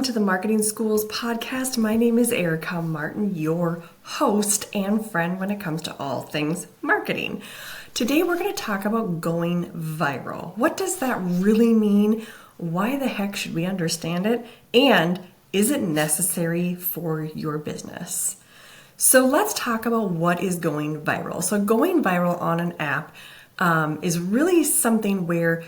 To the Marketing Schools podcast. My name is Erica Martin, your host and friend when it comes to all things marketing. Today we're going to talk about going viral. What does that really mean? Why the heck should we understand it? And is it necessary for your business? So let's talk about what is going viral. So going viral on an app is really something where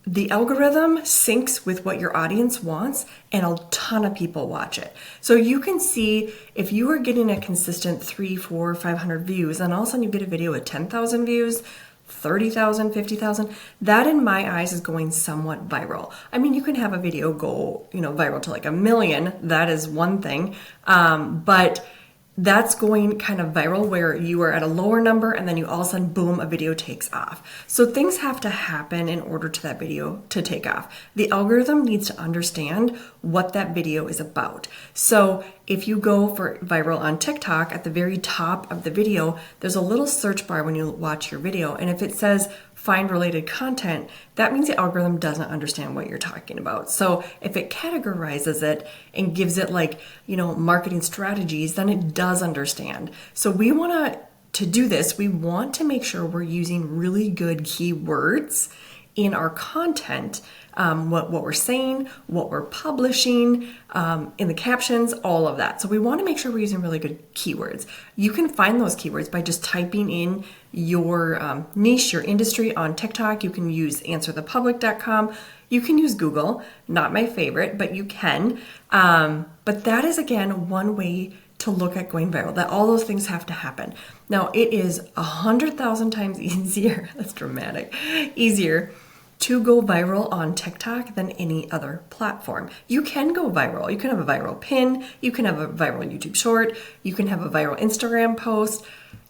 the algorithm syncs with what your audience wants and a ton of people watch it. So you can see if you are getting a consistent 3, 4, 500 views and all of a sudden you get a video with 10,000 views, 30,000, 50,000, that in my eyes is going somewhat viral. I mean, you can have a video go, viral to like 1 million. That is one thing. But that's going kind of viral where you are at a lower number and then you all of a sudden, boom, a video takes off. So things have to happen in order to that video to take off. The algorithm needs to understand what that video is about. So if you go for viral on TikTok, at the very top of the video, there's a little search bar when you watch your video. And if it says find related content, that means the algorithm doesn't understand what you're talking about. So if it categorizes it and gives it marketing strategies, then it does understand. So we want to do this. We want to make sure we're using really good keywords in our content, what we're saying, what we're publishing, in the captions, all of that. So we want to make sure we're using really good keywords. You can find those keywords by just typing in your niche, your industry on TikTok. You can use answerthepublic.com. You can use Google, not my favorite, but you can. But that is, again, one way to look at going viral, that all those things have to happen. Now, it is 100,000 times easier, that's dramatic, easier to go viral on TikTok than any other platform. You can go viral. You can have a viral pin. You can have a viral YouTube short. You can have a viral Instagram post.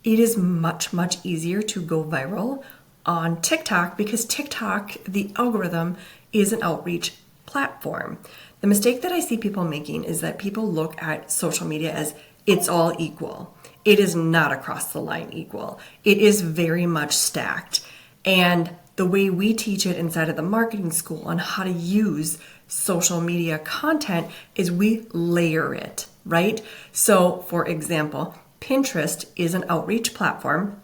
It is much, much easier to go viral on TikTok because TikTok, the algorithm, is an outreach platform. The mistake that I see people making is that people look at social media as it's all equal. It is not across the line equal. It is very much stacked. And the way we teach it inside of the marketing school on how to use social media content is we layer it, right? So for example, Pinterest is an outreach platform.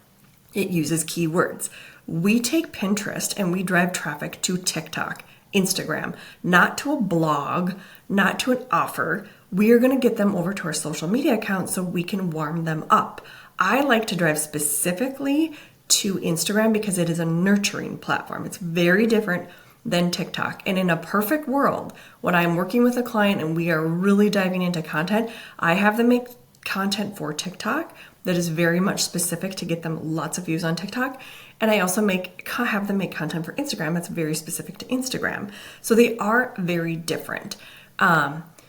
It uses keywords. We take Pinterest and we drive traffic to TikTok, Instagram, not to a blog, not to an offer. We are going to get them over to our social media accounts so we can warm them up. I like to drive specifically to Instagram because it is a nurturing platform. It's very different than TikTok. And in a perfect world, when I'm working with a client and we are really diving into content, I have them make content for TikTok that is very much specific to get them lots of views on TikTok. And I also have them make content for Instagram that's very specific to Instagram. So they are very different.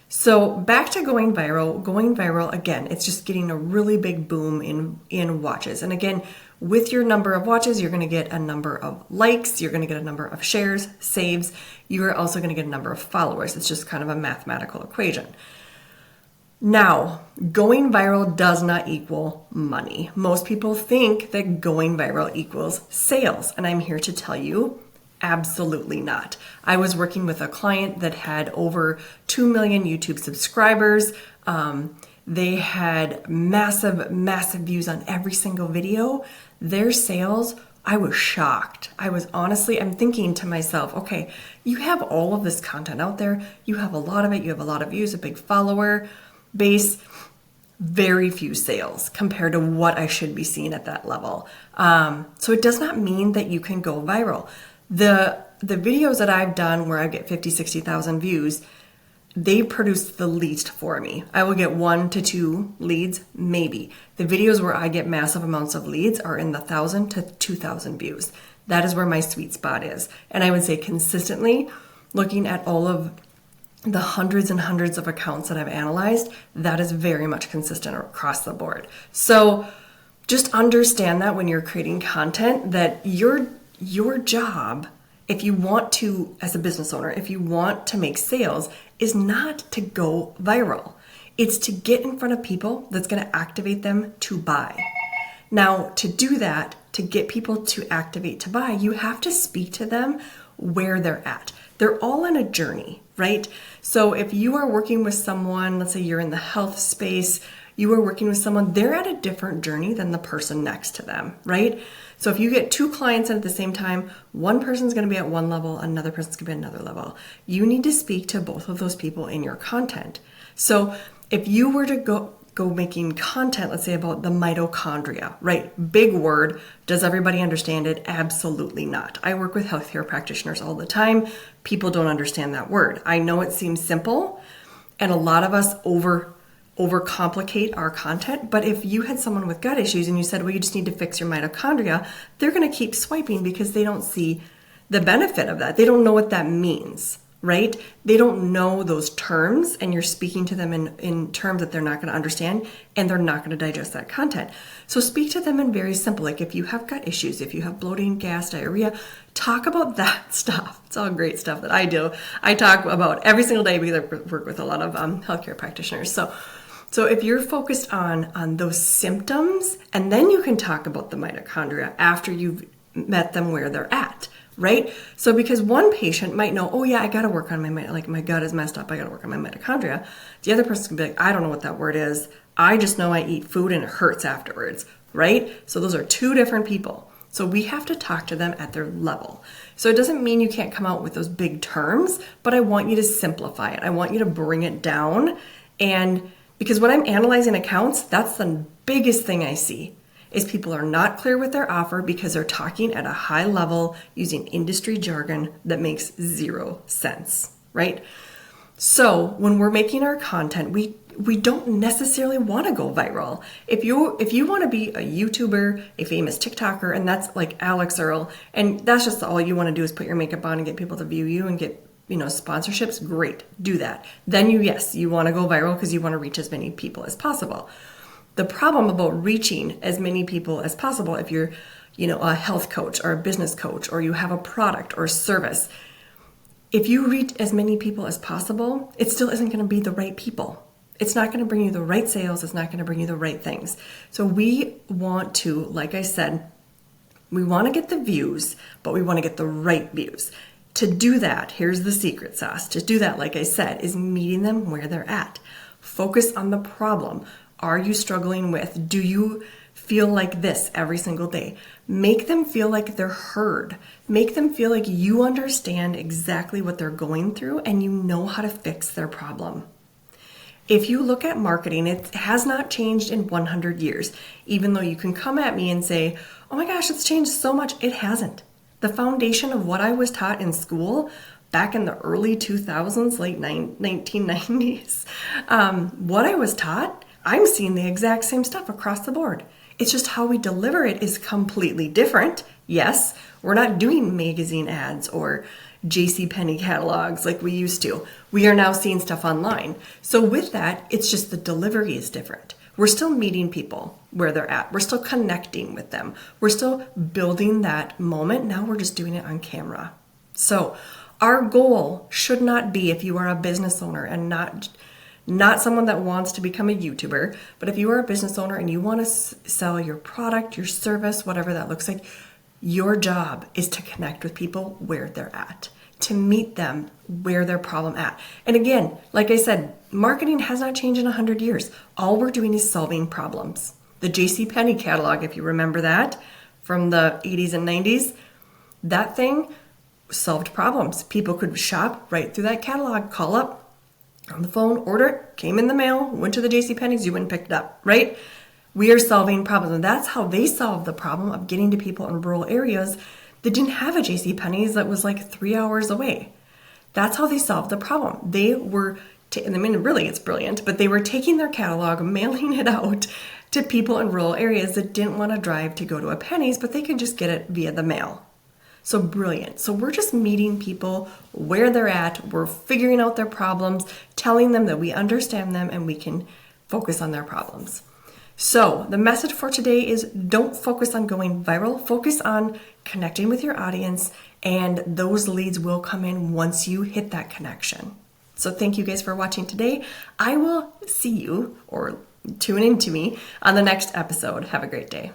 So back to going viral. Going viral, again, it's just getting a really big boom in watches. And again, with your number of watches, you're going to get a number of likes. You're going to get a number of shares, saves. You're also going to get a number of followers. It's just kind of a mathematical equation. Now, going viral does not equal money. Most people think that going viral equals sales. And I'm here to tell you, absolutely not. I was working with a client that had over 2 million YouTube subscribers. They had massive, massive views on every single video. Their sales, I was shocked. I'm thinking to myself, okay, you have all of this content out there. You have a lot of it. You have a lot of views, a big follower base, very few sales compared to what I should be seeing at that level. So it does not mean that you can go viral. The videos that I've done where I get 50, 60,000 views, they produce the least for me. I will get 1 to 2 leads, maybe. The videos where I get massive amounts of leads are in the 1,000 to 2,000 views. That is where my sweet spot is. And I would say consistently, looking at all of the hundreds and hundreds of accounts that I've analyzed, that is very much consistent across the board. So just understand that when you're creating content, that your job, if you want to, as a business owner, if you want to make sales, is not to go viral. It's to get in front of people that's going to activate them to buy. Now, to do that, to get people to activate to buy, you have to speak to them where they're at. They're all on a journey. right? So if you are working with someone, let's say you're in the health space, you are working with someone, they're at a different journey than the person next to them, right? So if you get two clients in at the same time, one person's going to be at one level, another person's going to be at another level. You need to speak to both of those people in your content. So if you were to go making content, let's say about the mitochondria, right? Big word. Does everybody understand it? Absolutely not. I work with healthcare practitioners all the time. People don't understand that word. I know it seems simple, and a lot of us overcomplicate our content. But if you had someone with gut issues and you said, well, you just need to fix your mitochondria, they're going to keep swiping because they don't see the benefit of that. They don't know what that means, right? They don't know those terms, and you're speaking to them in terms that they're not going to understand, and they're not going to digest that content. So speak to them in very simple, like if you have gut issues, if you have bloating, gas, diarrhea, talk about that stuff. It's all great stuff that I do. I talk about every single day because I work with a lot of healthcare practitioners. So if you're focused on those symptoms, and then you can talk about the mitochondria after you've met them where they're at, right? So because one patient might know, oh yeah, I got to work on my gut is messed up. I got to work on my mitochondria. The other person can be like, I don't know what that word is. I just know I eat food and it hurts afterwards, right? So those are two different people. So we have to talk to them at their level. So it doesn't mean you can't come out with those big terms, but I want you to simplify it. I want you to bring it down. And because when I'm analyzing accounts, that's the biggest thing I see is people are not clear with their offer because they're talking at a high level using industry jargon that makes zero sense, right? So when we're making our content, we don't necessarily want to go viral. If you want to be a YouTuber, a famous TikToker, and that's like Alex Earl, and that's just all you want to do is put your makeup on and get people to view you and get sponsorships, great, do that. Then you want to go viral because you want to reach as many people as possible. The problem about reaching as many people as possible, if you're, a health coach or a business coach, or you have a product or service, if you reach as many people as possible, it still isn't going to be the right people. It's not going to bring you the right sales. It's not going to bring you the right things. So we want to, like I said, we want to get the views, but we want to get the right views. To do that, here's the secret sauce. To do that, like I said, is meeting them where they're at. Focus on the problem. Are you struggling with? Do you feel like this every single day? Make them feel like they're heard. Make them feel like you understand exactly what they're going through and you know how to fix their problem. If you look at marketing, it has not changed in 100 years. Even though you can come at me and say, oh my gosh, it's changed so much. It hasn't. The foundation of what I was taught in school back in the early 2000s, late 1990s, what I was taught, I'm seeing the exact same stuff across the board. It's just how we deliver it is completely different. Yes, we're not doing magazine ads or JCPenney catalogs like we used to. We are now seeing stuff online. So with that, it's just the delivery is different. We're still meeting people where they're at. We're still connecting with them. We're still building that moment. Now we're just doing it on camera. So our goal should not be, if you are a business owner and not someone that wants to become a YouTuber, but if you are a business owner and you want to sell your product, your service, whatever that looks like, your job is to connect with people where they're at, to meet them where their problem at. And again, like I said, marketing has not changed in 100 years. All we're doing is solving problems. The JCPenney catalog, if you remember that from the 80s and 90s, that thing solved problems. People could shop right through that catalog, call up on the phone, order it, came in the mail, went to the JCPenney's, you went and picked it up, right? We are solving problems. And that's how they solved the problem of getting to people in rural areas that didn't have a JCPenney's that was like 3 hours away. That's how they solved the problem. They were, really it's brilliant, but they were taking their catalog, mailing it out to people in rural areas that didn't want to drive to go to a Penny's, but they could just get it via the mail. So brilliant. So we're just meeting people where they're at. We're figuring out their problems, telling them that we understand them and we can focus on their problems. So the message for today is don't focus on going viral. Focus on connecting with your audience, and those leads will come in once you hit that connection. So thank you guys for watching today. I will see you or tune in to me on the next episode. Have a great day.